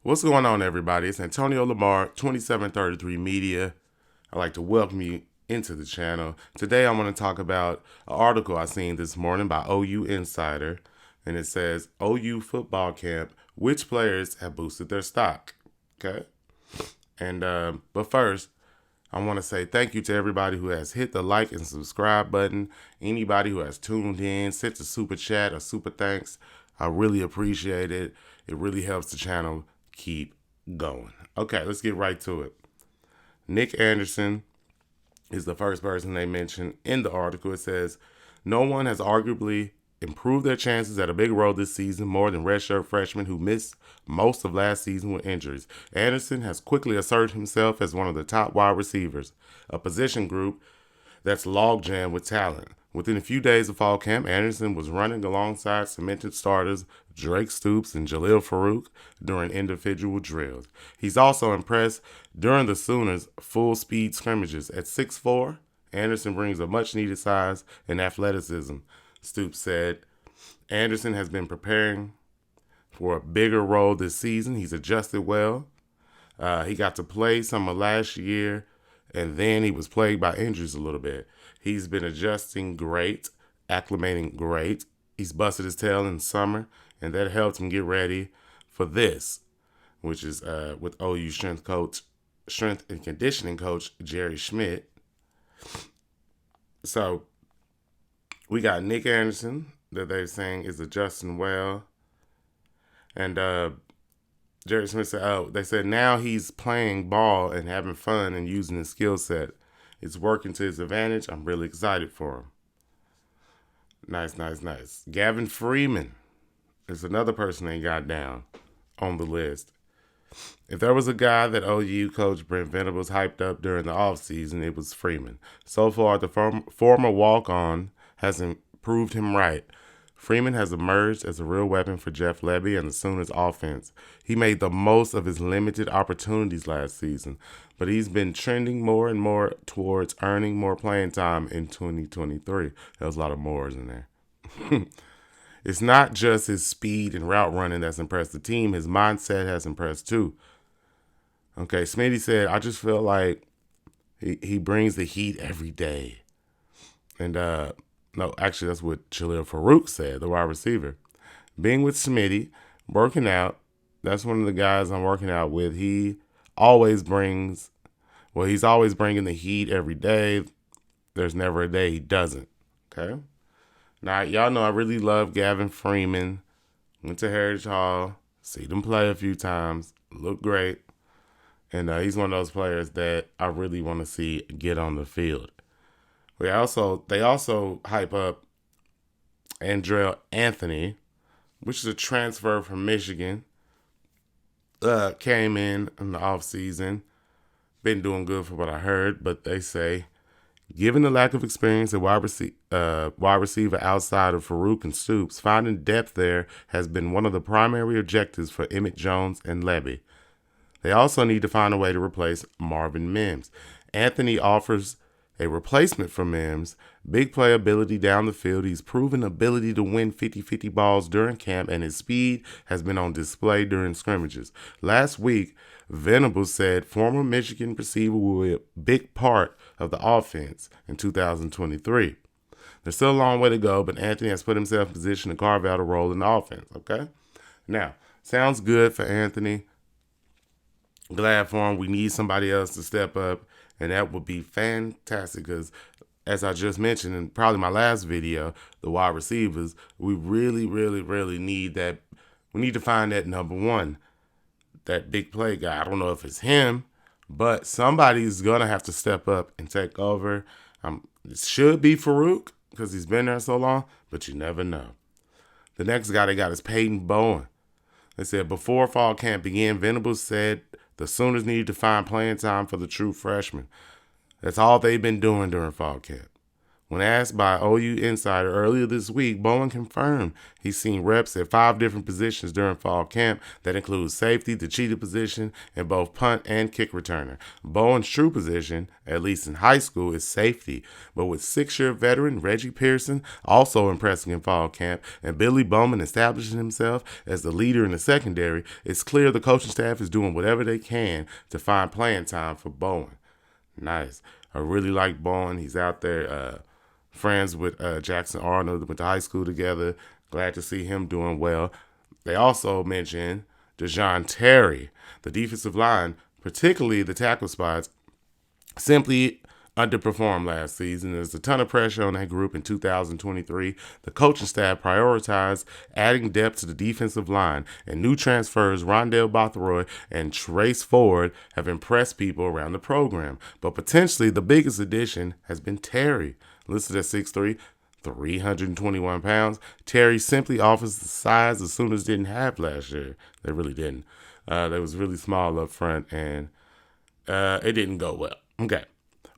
What's going on, everybody? It's Antonio Lamar, 2733 Media. I'd like to welcome you into the channel. Today, I want to talk about an article I seen this morning by OU Insider, and it says, OU football camp, which players have boosted their stock? Okay? But first, I want to say thank you to everybody who has hit the like and subscribe button. Anybody who has tuned in, sent a super chat or super thanks. I really appreciate it. It really helps the channel keep going. Okay, let's get right to it. Nick Anderson is the first person they mention in the article. It says, no one has arguably improved their chances at a big role this season more than redshirt freshmen who missed most of last season with injuries. Anderson has quickly asserted himself as one of the top wide receivers, a position group that's logjam with talent. Within a few days of fall camp, Anderson was running alongside cemented starters Drake Stoops and Jalil Farouk during individual drills. He's also impressed during the Sooners' full-speed scrimmages. At 6'4", Anderson brings a much-needed size and athleticism, Stoops said. Anderson has been preparing for a bigger role this season. He's adjusted well. He got to play some of last year, and then he was plagued by injuries a little bit. He's been adjusting great, acclimating great. He's busted his tail in the summer, and that helped him get ready for this, which is with OU strength and conditioning coach Jerry Schmidt. So we got Nick Anderson that they're saying is adjusting well, and Jerry Smith said, they said now he's playing ball and having fun and using his skill set. It's working to his advantage. I'm really excited for him. Nice. Gavin Freeman is another person they got down on the list. If there was a guy that OU coach Brent Venables hyped up during the offseason, it was Freeman. So far, the former walk-on hasn't proved him right. Freeman has emerged as a real weapon for Jeff Lebby and the Sooners offense. He made the most of his limited opportunities last season, but he's been trending more and more towards earning more playing time in 2023. There's a lot of mores in there. It's not just his speed and route running that's impressed the team. His mindset has impressed too. Okay, Smitty said, I just feel like he brings the heat every day. And no, actually, that's what Jalil Farouk said, the wide receiver. Being with Smitty, working out, that's one of the guys I'm working out with. He's always bringing the heat every day. There's never a day he doesn't. Okay? Now, y'all know I really love Gavin Freeman. Went to Heritage Hall, see them play a few times, look great. And he's one of those players that I really want to see get on the field. They also hype up Andrell Anthony, which is a transfer from Michigan. Came in the offseason. Been doing good for what I heard, but they say, given the lack of experience at wide receiver outside of Farouk and Stoops, finding depth there has been one of the primary objectives for Emmett Jones and Lebby. They also need to find a way to replace Marvin Mims. Anthony offers a replacement for Mims, big playability down the field. He's proven ability to win 50-50 balls during camp, and his speed has been on display during scrimmages. Last week, Venables said former Michigan receiver will be a big part of the offense in 2023. There's still a long way to go, but Anthony has put himself in position to carve out a role in the offense, okay? Now, sounds good for Anthony. Glad for him. We need somebody else to step up, and that would be fantastic because, as I just mentioned in probably my last video, the wide receivers, we really need that. We need to find that number one, that big play guy. I don't know if it's him, but somebody's going to have to step up and take over. It should be Farouk because he's been there so long, but you never know. The next guy they got is Peyton Bowen. They said before fall camp began, Venables said the Sooners needed to find playing time for the true freshman. That's all they've been doing during fall camp. When asked by OU Insider earlier this week, Bowen confirmed he's seen reps at 5 different positions during fall camp. That includes safety, the cheetah position, and both punt and kick returner. Bowen's true position, at least in high school, is safety. But with 6-year veteran Reggie Pearson also impressing in fall camp and Billy Bowman establishing himself as the leader in the secondary, it's clear the coaching staff is doing whatever they can to find playing time for Bowen. Nice. I really like Bowen. He's out there friends with Jackson Arnold, went to high school together. Glad to see him doing well. They also mentioned DeJoun Terry, the defensive line, particularly the tackle spots, simply underperformed last season. There's a ton of pressure on that group in 2023. The coaching staff prioritized adding depth to the defensive line, and new transfers Rondell Bothroyd and Trace Ford have impressed people around the program. But potentially the biggest addition has been Terry. Listed at 6'3", 321 pounds, Terry simply offers the size the Sooners didn't have last year. They really didn't. They was really small up front, and it didn't go well. Okay.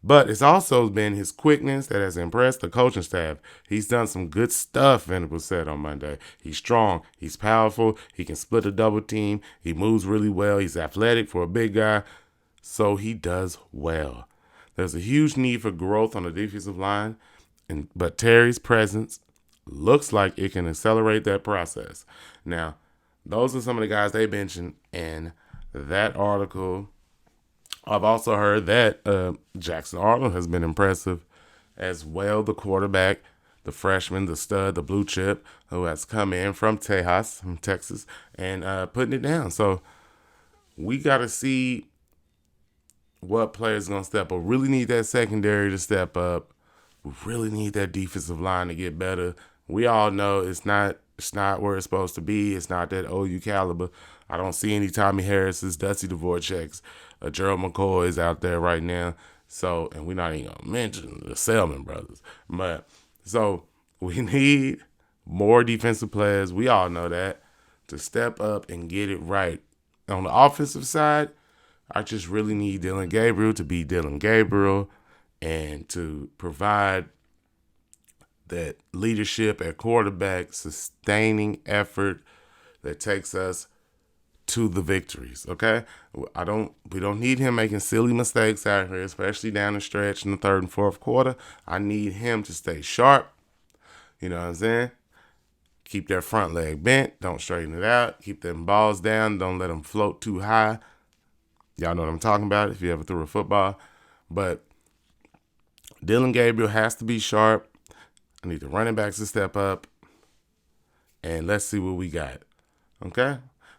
But it's also been his quickness that has impressed the coaching staff. He's done some good stuff, Venables said on Monday. He's strong. He's powerful. He can split a double team. He moves really well. He's athletic for a big guy. So he does well. There's a huge need for growth on the defensive line, but Terry's presence looks like it can accelerate that process. Now, those are some of the guys they mentioned in that article. I've also heard that Jackson Arnold has been impressive as well, the quarterback, the freshman, the stud, the blue chip, who has come in from Tejas, from Texas, and putting it down. So we got to see what players going to step up. Really need that secondary to step up. We really need that defensive line to get better. We all know it's not where it's supposed to be. It's not that OU caliber. I don't see any Tommy Harris's, Dusty Dvorak's, Gerald McCoy is out there right now. So, and we're not even going to mention the Selman brothers. But, so we need more defensive players. We all know that, to step up and get it right. On the offensive side, I just really need Dillon Gabriel to be Dillon Gabriel and to provide that leadership at quarterback, sustaining effort that takes us to the victories, okay? We don't need him making silly mistakes out here, especially down the stretch in the third and fourth quarter. I need him to stay sharp. You know what I'm saying? Keep that front leg bent. Don't straighten it out. Keep them balls down. Don't let them float too high. Y'all know what I'm talking about if you ever threw a football. But Dillon Gabriel has to be sharp. I need the running backs to step up. And let's see what we got. Okay?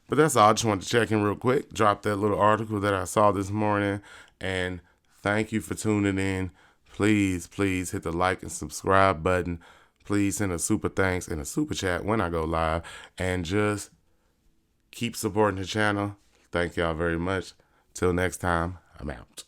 But that's all. I just wanted to check in real quick. Drop that little article that I saw this morning. And thank you for tuning in. Please, please hit the like and subscribe button. Please send a super thanks and a super chat when I go live. And just keep supporting the channel. Thank y'all very much. Till next time, I'm out.